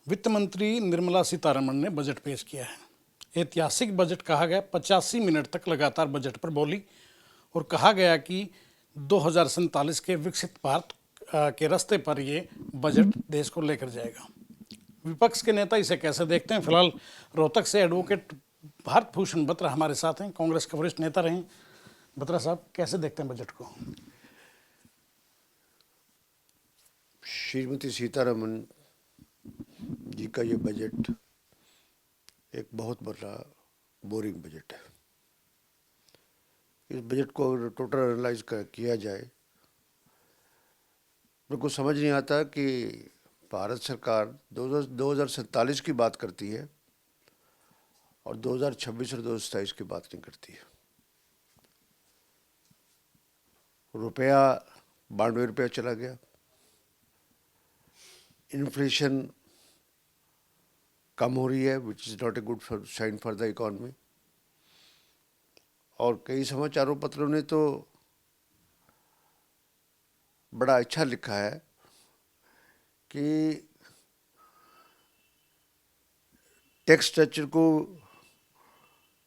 वित्त मंत्री निर्मला सीतारमण ने बजट पेश किया है। ऐतिहासिक बजट कहा गया। 85 मिनट तक लगातार बजट पर बोली और कहा गया कि 2047 के विकसित भारत के रास्ते पर ये बजट देश को लेकर जाएगा। विपक्ष के नेता इसे कैसे देखते हैं? फिलहाल रोहतक से एडवोकेट भारत भूषण बत्रा हमारे साथ हैं, कांग्रेस के वरिष्ठ नेता रहे। बत्रा साहब, कैसे देखते हैं बजट को? श्रीमती सीतारमण जी का ये बजट एक बहुत बड़ा बोरिंग बजट है। इस बजट को अगर टोटल एनालाइज किया जाए, मेरे को समझ नहीं आता कि भारत सरकार 2047 की बात करती है और 2026 और 2027 की बात नहीं करती है। रुपया 92 रुपया चला गया। इन्फ्लेशन कम हो रही है, which is not a good sign for the economy. और कई समाचारों पत्रों ने तो बड़ा अच्छा लिखा है कि टैक्स स्ट्रक्चर को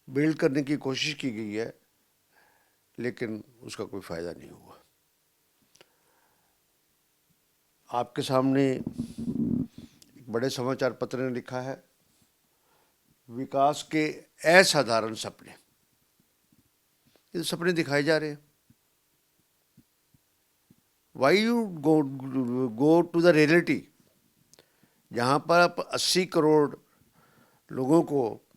बिल्ड करने की कोशिश की गई है, लेकिन उसका कोई फायदा नहीं हुआ। आपके सामने एक बड़े समाचार पत्र ने लिखा है, विकास के असाधारण सपने। ये सपने दिखाए जा रहे हैं। Why you go to the reality, जहाँ पर आप 80 करोड़ लोगों को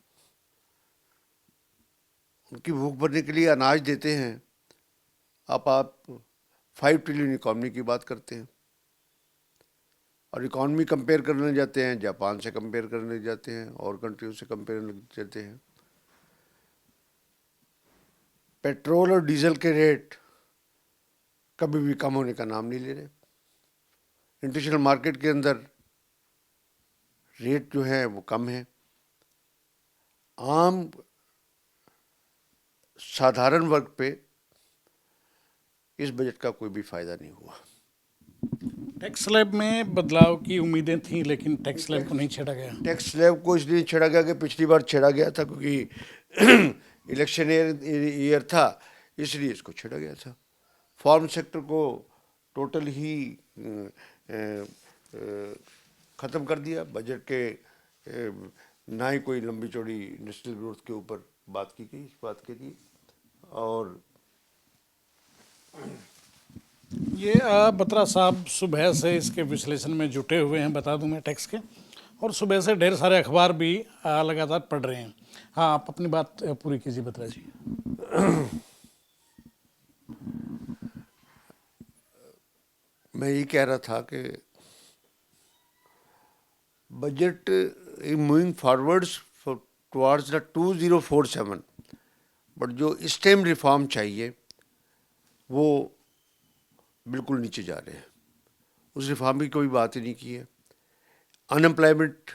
उनकी भूख भरने के लिए अनाज देते हैं, आप 5 ट्रिलियन इकॉनमी की बात करते हैं। और इकॉनमी कंपेयर करने जाते हैं, जापान से कंपेयर करने जाते हैं और कंट्रियों से कंपेयर करने जाते हैं। पेट्रोल और डीजल के रेट कभी भी कम होने का नाम नहीं ले रहे। इंटरनेशनल मार्केट के अंदर रेट जो है वो कम है। आम साधारण वर्ग पे इस बजट का कोई भी फायदा नहीं हुआ। टैक्स स्लैब में बदलाव की उम्मीदें थी, लेकिन टैक्स स्लैब को नहीं छेड़ा गया। टैक्स स्लैब को इसलिए छेड़ा गया कि पिछली बार छेड़ा गया था, क्योंकि इलेक्शन ईयर था, इसलिए इसको छेड़ा गया था। फार्म सेक्टर को टोटल ही ख़त्म कर दिया। बजट के ना ही कोई लंबी चौड़ी इंडस्ट्रियल ग्रोथ के ऊपर बात की गई इस बात के लिए। और ये बत्रा साहब सुबह से इसके विश्लेषण में जुटे हुए हैं, बता दूं मैं टैक्स के, और सुबह से ढेर सारे अखबार भी लगातार पढ़ रहे हैं। हाँ, आप अपनी बात पूरी कीजिए बत्रा जी। मैं ये कह रहा था कि budget moving forwards towards the 2047, but जो स्टेम रिफॉर्म चाहिए वो बिल्कुल नीचे जा रहे हैं। उस रिफॉर्म की कोई बात ही नहीं की है। अनएम्प्लॉयमेंट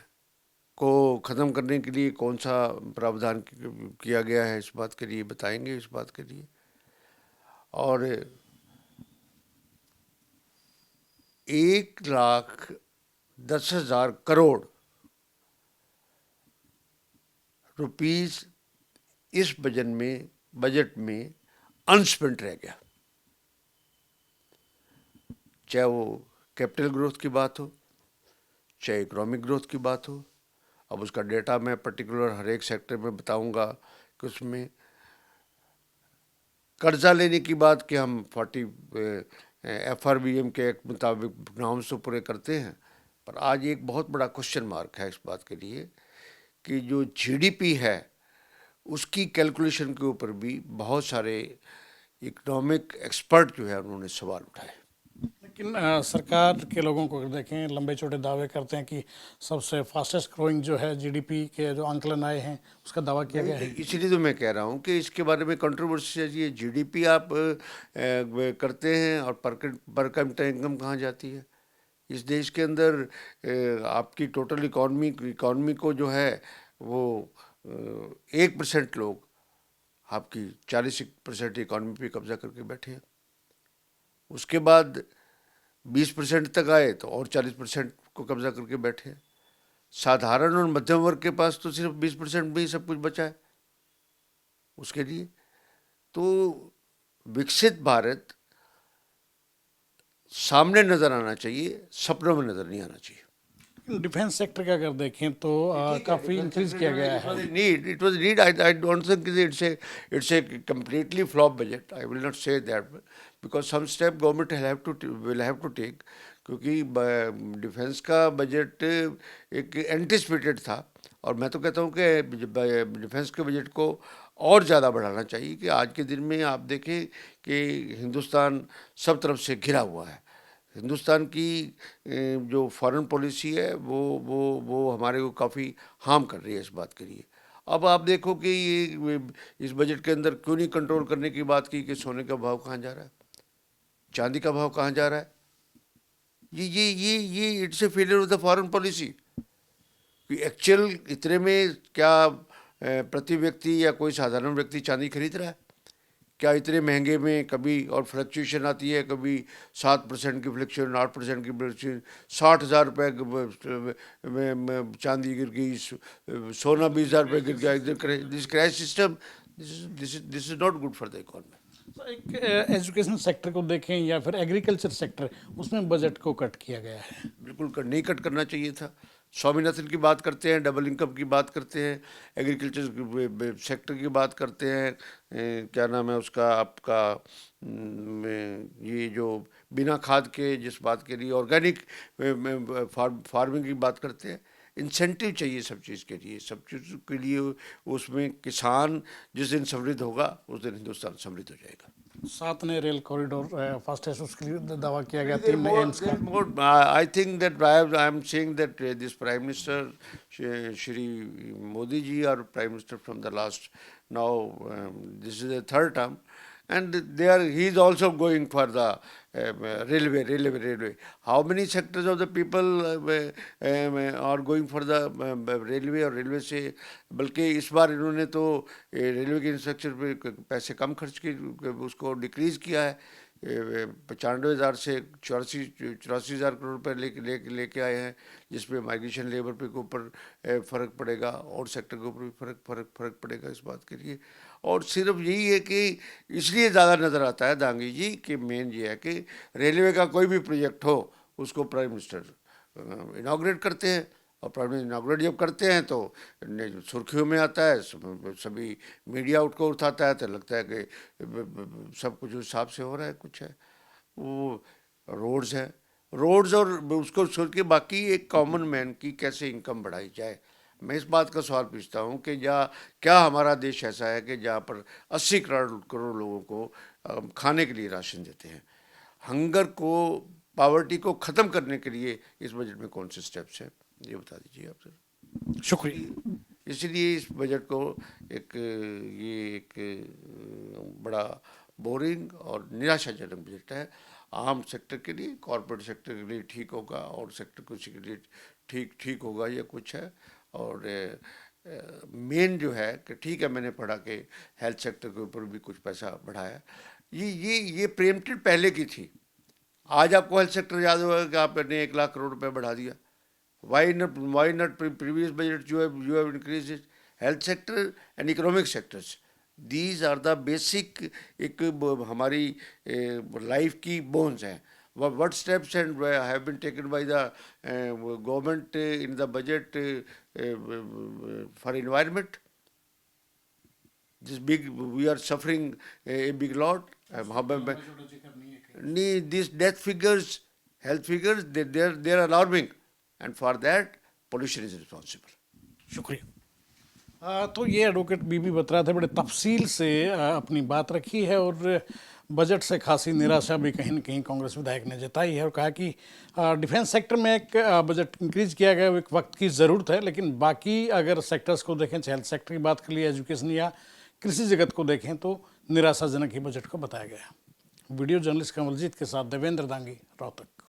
को ख़त्म करने के लिए कौन सा प्रावधान किया गया है, इस बात के लिए बताएंगे, इस बात के लिए। और 1,10,000 करोड़ रुपीस इस बजट में अनस्पेंट रह गया। चाहे वो कैपिटल ग्रोथ की बात हो, चाहे इकोनॉमिक ग्रोथ की बात हो। अब उसका डेटा मैं पर्टिकुलर हर एक सेक्टर में बताऊंगा कि उसमें कर्जा लेने की बात कि हम 40 FRBM के मुताबिक नॉर्म्स तो पूरे करते हैं, पर आज एक बहुत बड़ा क्वेश्चन मार्क है इस बात के लिए कि जो GDP है उसकी कैलकुलेशन के ऊपर भी बहुत सारे इकोनॉमिक एक्सपर्ट जो है उन्होंने सवाल उठाए। लेकिन सरकार के लोगों को अगर देखें, लंबे चौड़े दावे करते हैं कि सबसे फास्टेस्ट ग्रोइंग जो है जीडीपी के जो आंकलन आए हैं उसका दावा किया गया है। इसीलिए तो मैं कह रहा हूँ कि इसके बारे में कंट्रोवर्सी है। ये GDP आप करते हैं और पर कैपिटा इनकम कहाँ जाती है? इस देश के अंदर आपकी टोटल इकॉनमी को जो है वो 1% लोग आपकी 40% इकॉनमी पे कब्जा करके बैठे हैं। उसके बाद 20% तक आए तो और 40% को कब्जा करके बैठे हैं। साधारण और मध्यम वर्ग के पास तो सिर्फ 20% में ही सब कुछ बचा है उसके लिए। तो विकसित भारत सामने नजर आना चाहिए, सपनों में नजर नहीं आना चाहिए। डिफेंस सेक्टर का अगर देखें तो काफ़ी इंक्रीज किया गया है। It was a need. I don't think it's a completely flop budget. I will not say that because some step government will have to take, क्योंकि डिफेंस का बजट एक एंटिसिपेटेड था और मैं तो कहता हूँ कि डिफेंस के बजट को और ज़्यादा बढ़ाना चाहिए। कि आज के दिन में आप देखें कि हिंदुस्तान सब तरफ से घिरा हुआ है। हिंदुस्तान की जो फॉरेन पॉलिसी है वो हमारे को काफ़ी हार्म कर रही है इस बात के लिए। अब आप देखो कि ये इस बजट के अंदर क्यों नहीं कंट्रोल करने की बात की कि सोने का भाव कहाँ जा रहा है, चांदी का भाव कहाँ जा रहा है। ये it's a failure of the foreign policy. कि एक्चुअल इतने में क्या प्रति व्यक्ति या कोई साधारण व्यक्ति चांदी खरीद रहा है? क्या इतने महंगे में कभी और फ्लक्चुएशन आती है, कभी 7% की फ्लक्चुएशन, 8% की फ्लक्चुएशन, 60,000 रुपये में चांदी गिर गई, सोना 20,000 रुपये गिर गया। This crash system, this is not good for the economy. तो एक एजुकेशन सेक्टर को देखें या फिर एग्रीकल्चर सेक्टर, उसमें बजट को कट किया गया है। बिल्कुल नहीं कट करना चाहिए था। स्वामीनाथन की बात करते हैं, डबल इनकम की बात करते हैं, एग्रीकल्चर सेक्टर की बात करते हैं, क्या नाम है उसका आपका, ये जो बिना खाद के जिस बात के लिए ऑर्गेनिक फार्मिंग की बात करते हैं। इंसेंटिव चाहिए सब चीज़ के लिए, सब चीज़ के लिए। उसमें किसान जिस दिन समृद्ध होगा उस दिन हिंदुस्तान समृद्ध हो जाएगा। 7 नए रेल कॉरिडोर फास्टेस्ट उसके लिए दावा किया गया, 3 नए एम्स का। I think that I am saying that this Prime Minister, Shri Modi ji, or Prime Minister from the last, now this is the third term, and he is also going for the railway. How many sectors of the people are going for the railway और railway से? बल्कि इस बार इन्होंने तो railway के infrastructure पे पैसे कम खर्च की, उसको डिक्रीज किया है। 95,000 से 84,000 करोड़ रुपए लेके आए हैं, जिसमें माइग्रेशन लेबर पे के ऊपर फ़र्क पड़ेगा और सेक्टर के ऊपर भी फ़र्क पड़ेगा इस बात के लिए। और सिर्फ यही है कि इसलिए ज़्यादा नज़र आता है दांगी जी कि मेन ये है कि रेलवे का कोई भी प्रोजेक्ट हो उसको प्राइम मिनिस्टर इनाग्रेट करते हैं, और प्राइम मिनिस्टर इनाग्रेट जब करते हैं तो सुर्खियों में आता है, सभी मीडिया उसको उठाता है, तो लगता है कि सब कुछ उस हिसाब से हो रहा है। कुछ है वो रोड्स हैं, रोड्स और उसको छोड़ के बाकी एक कॉमन मैन की कैसे इनकम बढ़ाई जाए। मैं इस बात का सवाल पूछता हूँ कि क्या हमारा देश ऐसा है कि जहाँ पर 80 करोड़ लोगों को खाने के लिए राशन देते हैं? हंगर को, पावर्टी को ख़त्म करने के लिए इस बजट में कौन से स्टेप्स हैं, ये बता दीजिए आप सर। शुक्रिया। इसलिए इस बजट को एक बड़ा बोरिंग और निराशाजनक बजट है। आम सेक्टर के लिए, कॉर्पोरेट सेक्टर के लिए ठीक होगा, और सेक्टर कुछ के लिए ठीक होगा या कुछ है। और मेन जो है कि ठीक है, मैंने पढ़ा कि हेल्थ सेक्टर के ऊपर भी कुछ पैसा बढ़ाया। ये प्रेम्प्टेड पहले की थी। आज आपको हेल्थ सेक्टर याद होगा कि आपने 1 लाख करोड़ रुपए बढ़ा दिया। Why not previous budget you have increased it? Health sector and economic sectors, these are the basic एक हमारी लाइफ की बोन्स हैं। What steps have been taken by the government in the budget for environment? We are suffering a big lot. These death figures, health figures, they are alarming. And for that, pollution is responsible. शुक्रिया। तो ये advocate बीबी बत्रा थे, बड़े तफसील से अपनी बात रखी है, और बजट से खासी निराशा भी कहीं न कहीं कांग्रेस विधायक ने जताई है, और कहा कि डिफेंस सेक्टर में एक बजट इंक्रीज किया गया, एक वक्त की ज़रूरत है, लेकिन बाकी अगर सेक्टर्स को देखें, चाहे हेल्थ सेक्टर की बात कर लिए, एजुकेशन या कृषि जगत को देखें, तो निराशाजनक ही बजट को बताया गया। वीडियो जर्नलिस्ट कमलजीत के साथ देवेंद्र दांगी, रोहतक।